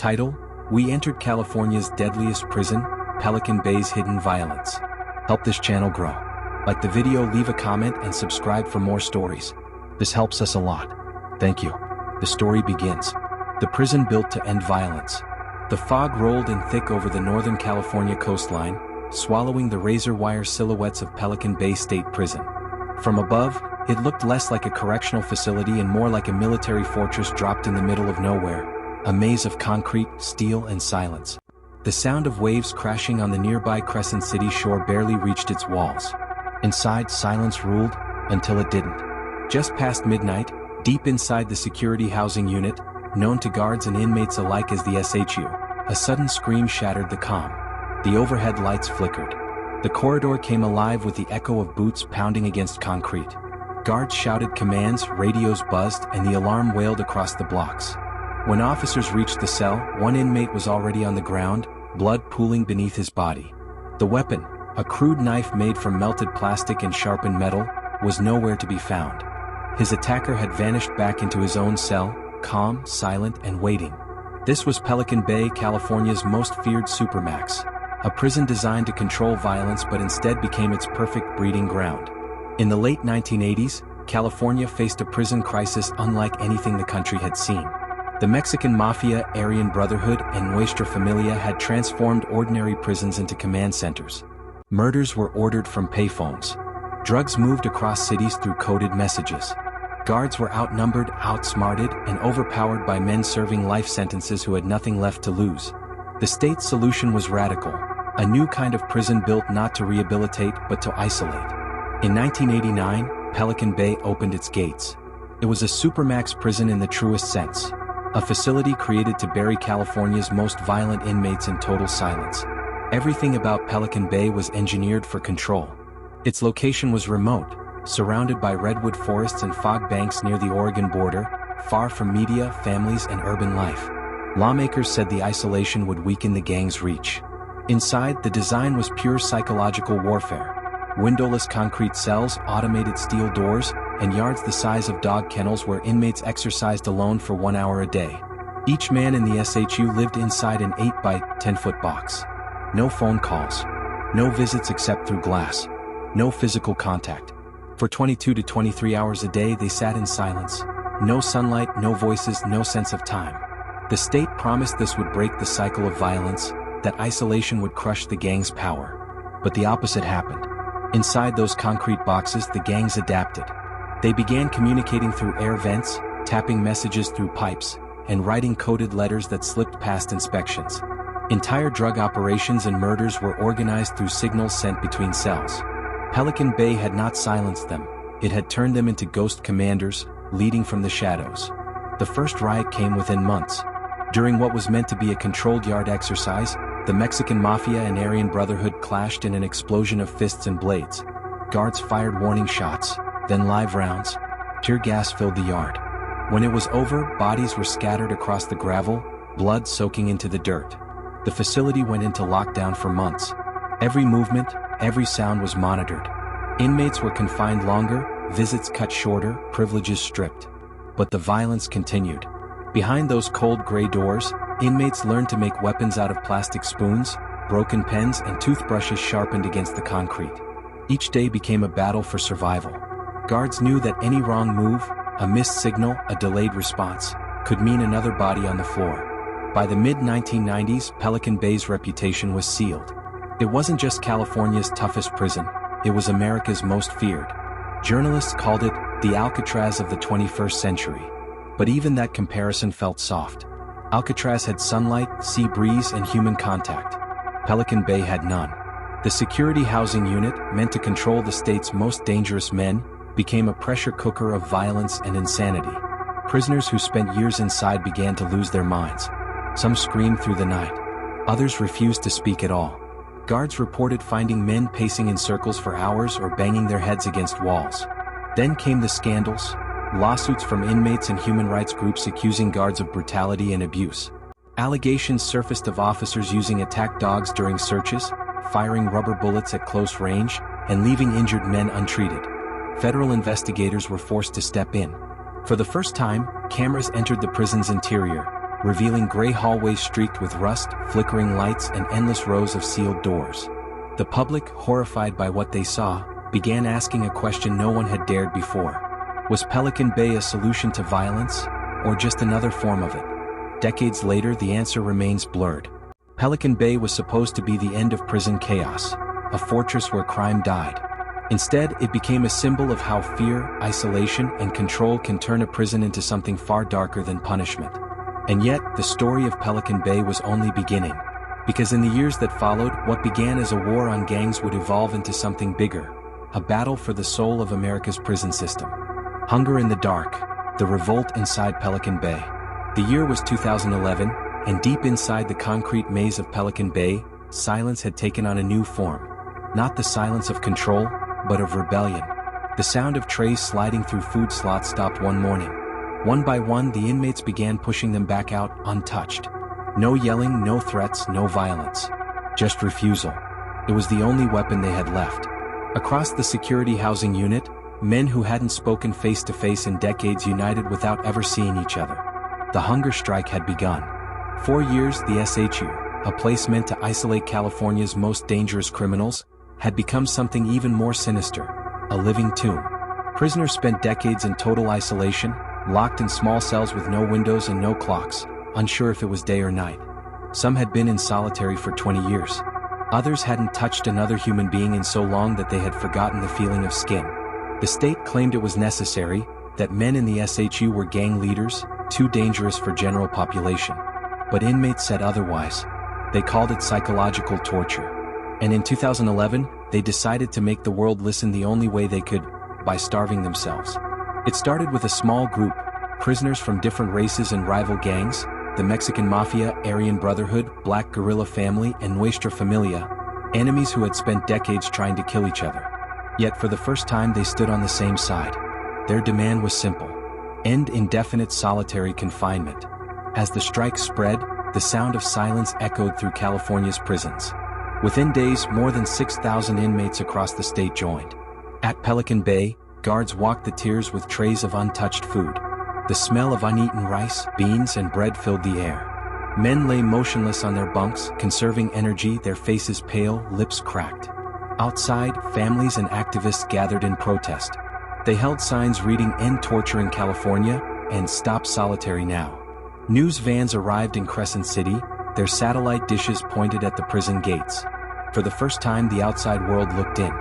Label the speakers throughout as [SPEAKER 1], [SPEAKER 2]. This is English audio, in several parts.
[SPEAKER 1] Title: We entered California's deadliest prison, Pelican Bay's hidden violence. Help this channel grow. Like the video, leave a comment, and subscribe for more stories. This helps us a lot. Thank you. The story begins. The prison built to end violence. The fog rolled in thick over the Northern California coastline, swallowing the razor-wire silhouettes of Pelican Bay State Prison. From above, it looked less like a correctional facility and more like a military fortress dropped in the middle of nowhere, a maze of concrete, steel, and silence. The sound of waves crashing on the nearby Crescent City shore barely reached its walls. Inside, silence ruled, until it didn't. Just past midnight, deep inside the security housing unit, known to guards and inmates alike as the SHU, a sudden scream shattered the calm. The overhead lights flickered. The corridor came alive with the echo of boots pounding against concrete. Guards shouted commands, radios buzzed, and the alarm wailed across the blocks. When officers reached the cell, one inmate was already on the ground, blood pooling beneath his body. The weapon, a crude knife made from melted plastic and sharpened metal, was nowhere to be found. His attacker had vanished back into his own cell, calm, silent, and waiting. This was Pelican Bay, California's most feared Supermax, a prison designed to control violence but instead became its perfect breeding ground. In the late 1980s, California faced a prison crisis unlike anything the country had seen. The Mexican Mafia, Aryan Brotherhood, and Nuestra Familia had transformed ordinary prisons into command centers. Murders were ordered from payphones. Drugs moved across cities through coded messages. Guards were outnumbered, outsmarted, and overpowered by men serving life sentences who had nothing left to lose. The state's solution was radical, a new kind of prison built not to rehabilitate but to isolate. In 1989, Pelican Bay opened its gates. It was a Supermax prison in the truest sense, a facility created to bury California's most violent inmates in total silence. Everything about Pelican Bay was engineered for control. Its location was remote, surrounded by redwood forests and fog banks near the Oregon border, far from media, families, and urban life. Lawmakers said the isolation would weaken the gang's reach. Inside, the design was pure psychological warfare. Windowless concrete cells, automated steel doors, and yards the size of dog kennels where inmates exercised alone for 1 hour a day. Each man in the SHU lived inside an 8 by 10-foot box. No phone calls. No visits except through glass. No physical contact. For 22 to 23 hours a day they sat in silence. No sunlight, no voices, no sense of time. The state promised this would break the cycle of violence, that isolation would crush the gang's power. But the opposite happened. Inside those concrete boxes, the gangs adapted. They began communicating through air vents, tapping messages through pipes, and writing coded letters that slipped past inspections. Entire drug operations and murders were organized through signals sent between cells. Pelican Bay had not silenced them, it had turned them into ghost commanders, leading from the shadows. The first riot came within months. During what was meant to be a controlled yard exercise, the Mexican Mafia and Aryan Brotherhood clashed in an explosion of fists and blades. Guards fired warning shots, then live rounds. Tear gas filled the yard. When it was over, bodies were scattered across the gravel, blood soaking into the dirt. The facility went into lockdown for months. Every movement, every sound was monitored. Inmates were confined longer, visits cut shorter, privileges stripped. But the violence continued. Behind those cold gray doors, inmates learned to make weapons out of plastic spoons, broken pens, and toothbrushes sharpened against the concrete. Each day became a battle for survival. Guards knew that any wrong move, a missed signal, a delayed response, could mean another body on the floor. By the mid-1990s, Pelican Bay's reputation was sealed. It wasn't just California's toughest prison, it was America's most feared. Journalists called it the Alcatraz of the 21st century. But even that comparison felt soft. Alcatraz had sunlight, sea breeze, and human contact. Pelican Bay had none. The security housing unit, meant to control the state's most dangerous men, became a pressure cooker of violence and insanity. Prisoners who spent years inside began to lose their minds. Some screamed through the night. Others refused to speak at all. Guards reported finding men pacing in circles for hours or banging their heads against walls. Then came the scandals, lawsuits from inmates and human rights groups accusing guards of brutality and abuse. Allegations surfaced of officers using attack dogs during searches, firing rubber bullets at close range, and leaving injured men untreated. Federal investigators were forced to step in. For the first time, cameras entered the prison's interior, revealing gray hallways streaked with rust, flickering lights, and endless rows of sealed doors. The public, horrified by what they saw, began asking a question no one had dared before. Was Pelican Bay a solution to violence, or just another form of it? Decades later, the answer remains blurred. Pelican Bay was supposed to be the end of prison chaos, a fortress where crime died. Instead, it became a symbol of how fear, isolation, and control can turn a prison into something far darker than punishment. And yet, the story of Pelican Bay was only beginning. Because in the years that followed, what began as a war on gangs would evolve into something bigger, a battle for the soul of America's prison system. Hunger in the dark, the revolt inside Pelican Bay. The year was 2011, and deep inside the concrete maze of Pelican Bay, silence had taken on a new form. Not the silence of control, but of rebellion. The sound of trays sliding through food slots stopped one morning. One by one, the inmates began pushing them back out, untouched. No yelling, no threats, no violence. Just refusal. It was the only weapon they had left. Across the security housing unit, men who hadn't spoken face-to-face in decades united without ever seeing each other. The hunger strike had begun. 4 years, the SHU, a place meant to isolate California's most dangerous criminals, had become something even more sinister, a living tomb. Prisoners spent decades in total isolation, locked in small cells with no windows and no clocks, unsure if it was day or night. Some had been in solitary for 20 years. Others hadn't touched another human being in so long that they had forgotten the feeling of skin. The state claimed it was necessary, that men in the SHU were gang leaders, too dangerous for general population. But inmates said otherwise. They called it psychological torture. And in 2011, they decided to make the world listen the only way they could, by starving themselves. It started with a small group, prisoners from different races and rival gangs, the Mexican Mafia, Aryan Brotherhood, Black Guerrilla Family, and Nuestra Familia, enemies who had spent decades trying to kill each other. Yet for the first time they stood on the same side. Their demand was simple: end indefinite solitary confinement. As the strike spread, the sound of silence echoed through California's prisons. Within days, more than 6,000 inmates across the state joined. At Pelican Bay, guards walked the tiers with trays of untouched food. The smell of uneaten rice, beans, and bread filled the air. Men lay motionless on their bunks, conserving energy, their faces pale, lips cracked. Outside, families and activists gathered in protest. They held signs reading "End Torture in California" and "Stop Solitary Now." News vans arrived in Crescent City, their satellite dishes pointed at the prison gates. For the first time, the outside world looked in.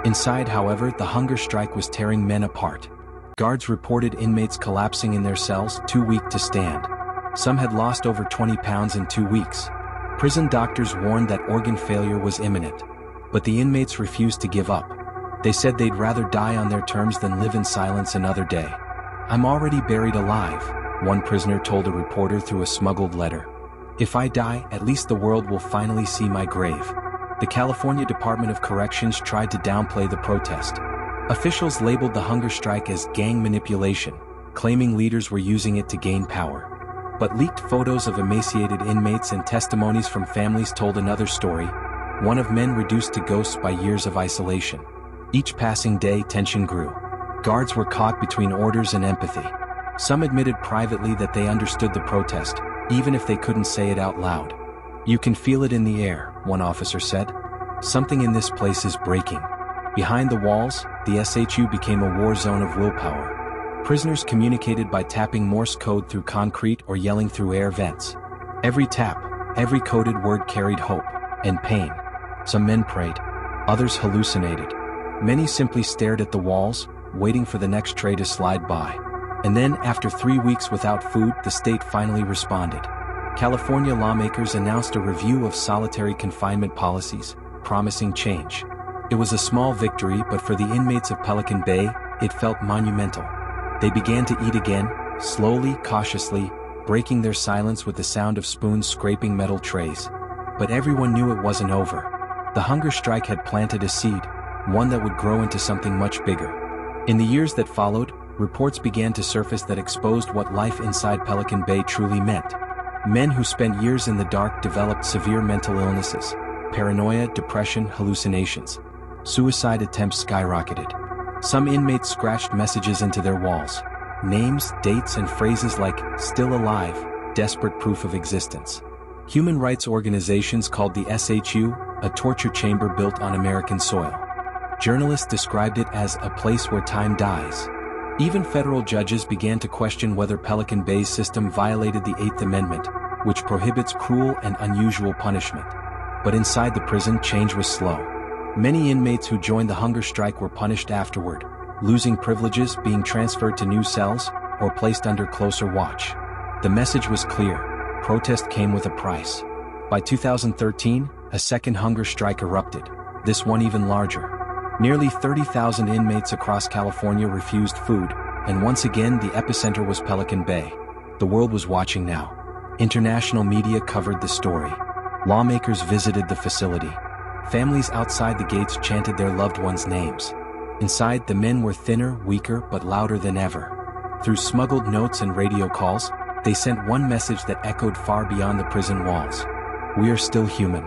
[SPEAKER 1] Inside, however, the hunger strike was tearing men apart. Guards reported inmates collapsing in their cells, too weak to stand. Some had lost over 20 pounds in 2 weeks. Prison doctors warned that organ failure was imminent. But the inmates refused to give up. They said they'd rather die on their terms than live in silence another day. "I'm already buried alive," one prisoner told a reporter through a smuggled letter. "If I die, at least the world will finally see my grave." The California Department of Corrections tried to downplay the protest. Officials labeled the hunger strike as gang manipulation, claiming leaders were using it to gain power. But leaked photos of emaciated inmates and testimonies from families told another story, one of men reduced to ghosts by years of isolation. Each passing day, tension grew. Guards were caught between orders and empathy. Some admitted privately that they understood the protest, even if they couldn't say it out loud. "You can feel it in the air," one officer said. "Something in this place is breaking." Behind the walls, the SHU became a war zone of willpower. Prisoners communicated by tapping Morse code through concrete or yelling through air vents. Every tap, every coded word carried hope and pain. Some men prayed. Others hallucinated. Many simply stared at the walls, waiting for the next tray to slide by. And then, after 3 weeks without food, the state finally responded. California lawmakers announced a review of solitary confinement policies, promising change. It was a small victory, but for the inmates of Pelican Bay, it felt monumental. They began to eat again, slowly, cautiously, breaking their silence with the sound of spoons scraping metal trays. But everyone knew it wasn't over. The hunger strike had planted a seed, one that would grow into something much bigger. In the years that followed, reports began to surface that exposed what life inside Pelican Bay truly meant. Men who spent years in the dark developed severe mental illnesses, paranoia, depression, hallucinations. Suicide attempts skyrocketed. Some inmates scratched messages into their walls. Names, dates, and phrases like "still alive," desperate proof of existence. Human rights organizations called the SHU a torture chamber built on American soil. Journalists described it as a place where time dies. Even federal judges began to question whether Pelican Bay's system violated the Eighth Amendment, which prohibits cruel and unusual punishment. But inside the prison, change was slow. Many inmates who joined the hunger strike were punished afterward, losing privileges, being transferred to new cells, or placed under closer watch. The message was clear: protest came with a price. By 2013, a second hunger strike erupted, this one even larger. Nearly 30,000 inmates across California refused food, and once again the epicenter was Pelican Bay. The world was watching now. International media covered the story. Lawmakers visited the facility. Families outside the gates chanted their loved ones' names. Inside, the men were thinner, weaker, but louder than ever. Through smuggled notes and radio calls, they sent one message that echoed far beyond the prison walls: "We are still human."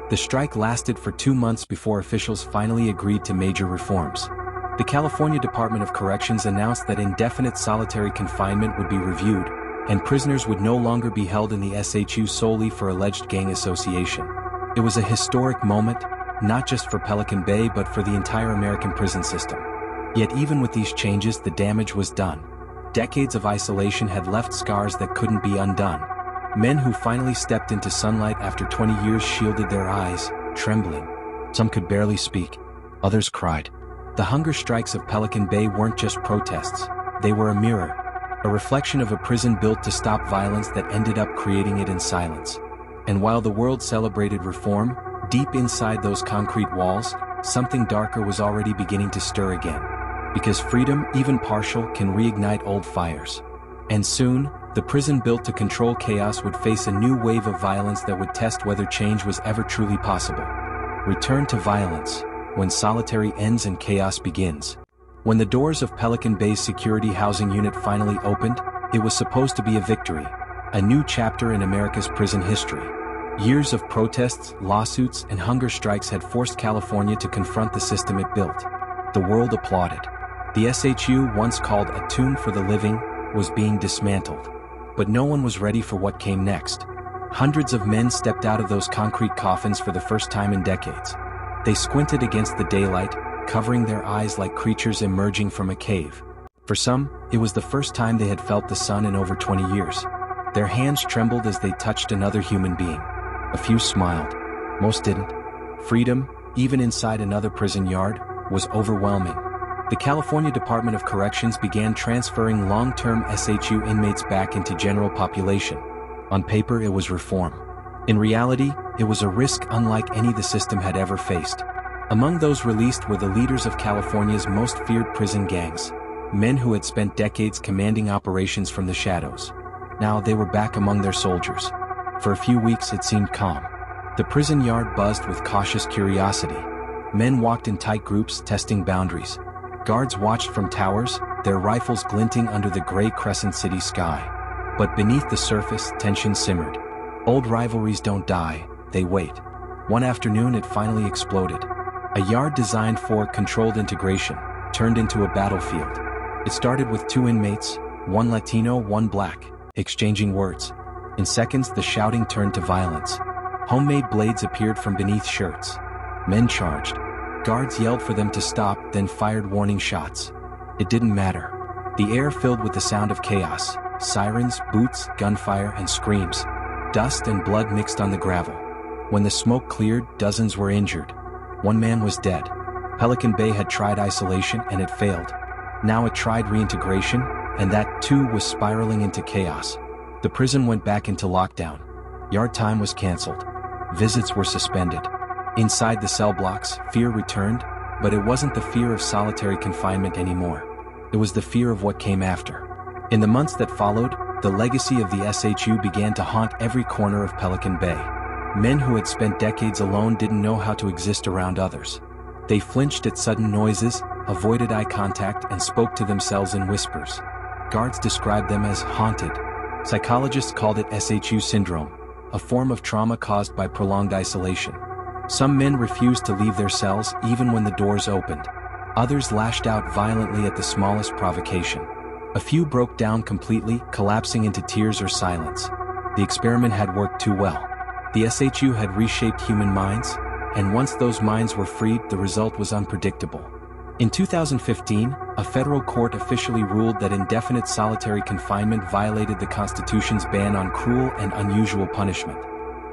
[SPEAKER 1] The strike lasted for 2 months before officials finally agreed to major reforms. The California Department of Corrections announced that indefinite solitary confinement would be reviewed, and prisoners would no longer be held in the SHU solely for alleged gang association. It was a historic moment, not just for Pelican Bay but for the entire American prison system. Yet even with these changes, the damage was done. Decades of isolation had left scars that couldn't be undone. Men who finally stepped into sunlight after 20 years shielded their eyes, trembling. Some could barely speak. Others cried. The hunger strikes of Pelican Bay weren't just protests. They were a mirror, a reflection of a prison built to stop violence that ended up creating it in silence. And while the world celebrated reform, deep inside those concrete walls, something darker was already beginning to stir again. Because freedom, even partial, can reignite old fires. And soon, the prison built to control chaos would face a new wave of violence that would test whether change was ever truly possible. Return to violence, when solitary ends and chaos begins. When the doors of Pelican Bay's security housing unit finally opened, it was supposed to be a victory, a new chapter in America's prison history. Years of protests, lawsuits, and hunger strikes had forced California to confront the system it built. The world applauded. The SHU, once called a tomb for the living, was being dismantled. But no one was ready for what came next. Hundreds of men stepped out of those concrete coffins for the first time in decades. They squinted against the daylight, covering their eyes like creatures emerging from a cave. For some, it was the first time they had felt the sun in over 20 years. Their hands trembled as they touched another human being. A few smiled. Most didn't. Freedom, even inside another prison yard, was overwhelming. The California Department of Corrections began transferring long-term SHU inmates back into general population. On paper, it was reform. In reality, it was a risk unlike any the system had ever faced. Among those released were the leaders of California's most feared prison gangs, men who had spent decades commanding operations from the shadows. Now they were back among their soldiers. For a few weeks it seemed calm. The prison yard buzzed with cautious curiosity. Men walked in tight groups, testing boundaries. Guards watched from towers, their rifles glinting under the gray Crescent City sky. But beneath the surface, tension simmered. Old rivalries don't die, they wait. One afternoon it finally exploded. A yard designed for controlled integration turned into a battlefield. It started with 2 inmates, one Latino, one black, exchanging words. In seconds, the shouting turned to violence. Homemade blades appeared from beneath shirts. Men charged. Guards yelled for them to stop, then fired warning shots. It didn't matter. The air filled with the sound of chaos. Sirens, boots, gunfire, and screams. Dust and blood mixed on the gravel. When the smoke cleared, dozens were injured. One man was dead. Pelican Bay had tried isolation and it failed. Now it tried reintegration, and that too was spiraling into chaos. The prison went back into lockdown. Yard time was canceled. Visits were suspended. Inside the cell blocks, fear returned, but it wasn't the fear of solitary confinement anymore. It was the fear of what came after. In the months that followed, the legacy of the SHU began to haunt every corner of Pelican Bay. Men who had spent decades alone didn't know how to exist around others. They flinched at sudden noises, avoided eye contact, and spoke to themselves in whispers. Guards described them as haunted. Psychologists called it SHU syndrome, a form of trauma caused by prolonged isolation. Some men refused to leave their cells even when the doors opened. Others lashed out violently at the smallest provocation. A few broke down completely, collapsing into tears or silence. The experiment had worked too well. The SHU had reshaped human minds, and once those minds were freed, the result was unpredictable. In 2015, a federal court officially ruled that indefinite solitary confinement violated the Constitution's ban on cruel and unusual punishment.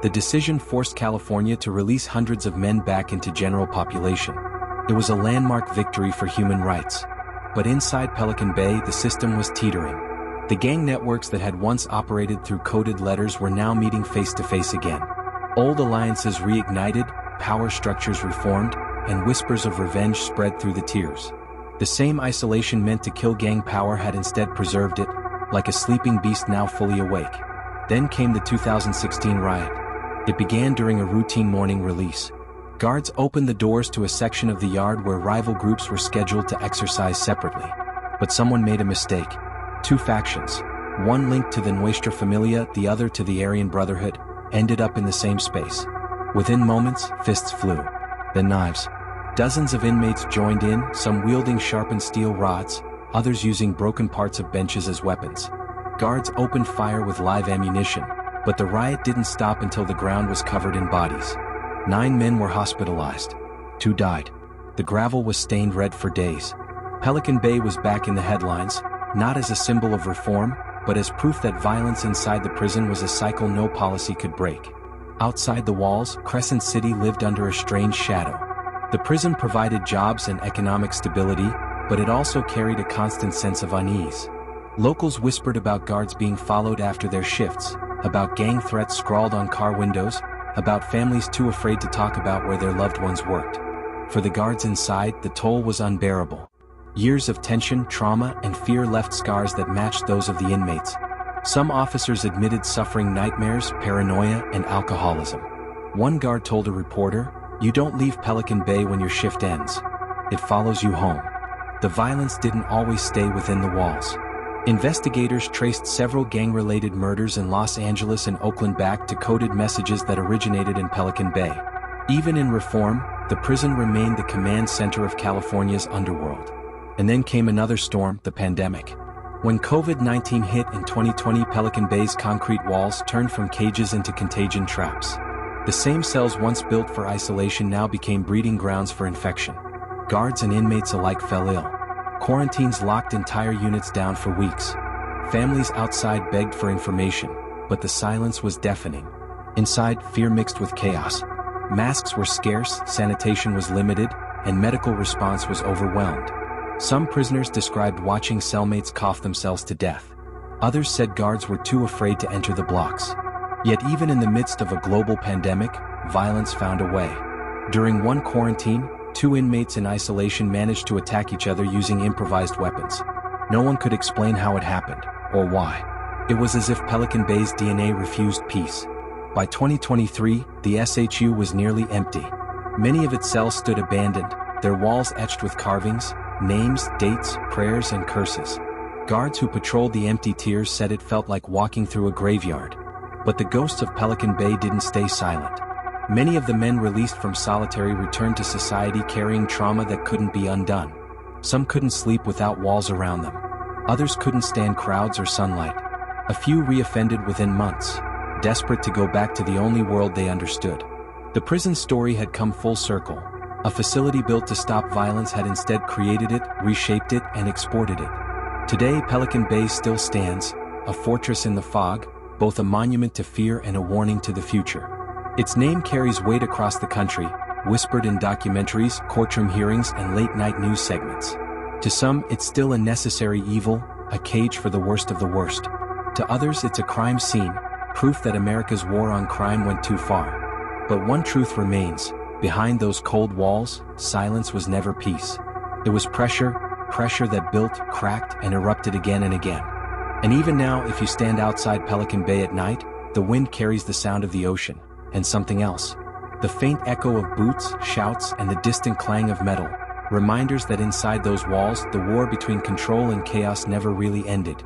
[SPEAKER 1] The decision forced California to release hundreds of men back into general population. It was a landmark victory for human rights. But inside Pelican Bay, the system was teetering. The gang networks that had once operated through coded letters were now meeting face-to-face again. Old alliances reignited, power structures reformed, and whispers of revenge spread through the tiers. The same isolation meant to kill gang power had instead preserved it, like a sleeping beast now fully awake. Then came the 2016 riot. It began during a routine morning release. Guards opened the doors to a section of the yard where rival groups were scheduled to exercise separately. But someone made a mistake. Two factions, one linked to the Nuestra Familia, the other to the Aryan Brotherhood, ended up in the same space. Within moments, fists flew. Then knives. Dozens of inmates joined in, some wielding sharpened steel rods, others using broken parts of benches as weapons. Guards opened fire with live ammunition, but the riot didn't stop until the ground was covered in bodies. 9 men were hospitalized. 2 died. The gravel was stained red for days. Pelican Bay was back in the headlines, not as a symbol of reform, but as proof that violence inside the prison was a cycle no policy could break. Outside the walls, Crescent City lived under a strange shadow. The prison provided jobs and economic stability, but it also carried a constant sense of unease. Locals whispered about guards being followed after their shifts, about gang threats scrawled on car windows, about families too afraid to talk about where their loved ones worked. For the guards inside, the toll was unbearable. Years of tension, trauma, and fear left scars that matched those of the inmates. Some officers admitted suffering nightmares, paranoia, and alcoholism. One guard told a reporter, "You don't leave Pelican Bay when your shift ends. It follows you home." The violence didn't always stay within the walls. Investigators traced several gang-related murders in Los Angeles and Oakland back to coded messages that originated in Pelican Bay. Even in reform, the prison remained the command center of California's underworld. And then came another storm, the pandemic. When COVID-19 hit in 2020, Pelican Bay's concrete walls turned from cages into contagion traps. The same cells once built for isolation now became breeding grounds for infection. Guards and inmates alike fell ill. Quarantines locked entire units down for weeks. Families outside begged for information, but the silence was deafening. Inside, fear mixed with chaos. Masks were scarce, sanitation was limited, and medical response was overwhelmed. Some prisoners described watching cellmates cough themselves to death. Others said guards were too afraid to enter the blocks. Yet even in the midst of a global pandemic, violence found a way. During one quarantine, 2 inmates in isolation managed to attack each other using improvised weapons. No one could explain how it happened, or why. It was as if Pelican Bay's DNA refused peace. By 2023, the SHU was nearly empty. Many of its cells stood abandoned, their walls etched with carvings, names, dates, prayers, and curses. Guards who patrolled the empty tiers said it felt like walking through a graveyard. But the ghosts of Pelican Bay didn't stay silent. Many of the men released from solitary returned to society carrying trauma that couldn't be undone. Some couldn't sleep without walls around them. Others couldn't stand crowds or sunlight. A few reoffended within months, desperate to go back to the only world they understood. The prison story had come full circle. A facility built to stop violence had instead created it, reshaped it, and exported it. Today, Pelican Bay still stands, a fortress in the fog, both a monument to fear and a warning to the future. Its name carries weight across the country, whispered in documentaries, courtroom hearings, and late-night news segments. To some, it's still a necessary evil, a cage for the worst of the worst. To others, it's a crime scene, proof that America's war on crime went too far. But one truth remains. Behind those cold walls, silence was never peace. It was pressure that built, cracked, and erupted again and again. And even now, if you stand outside Pelican Bay at night, the wind carries the sound of the ocean, and something else. The faint echo of boots, shouts, and the distant clang of metal. Reminders that inside those walls, the war between control and chaos never really ended.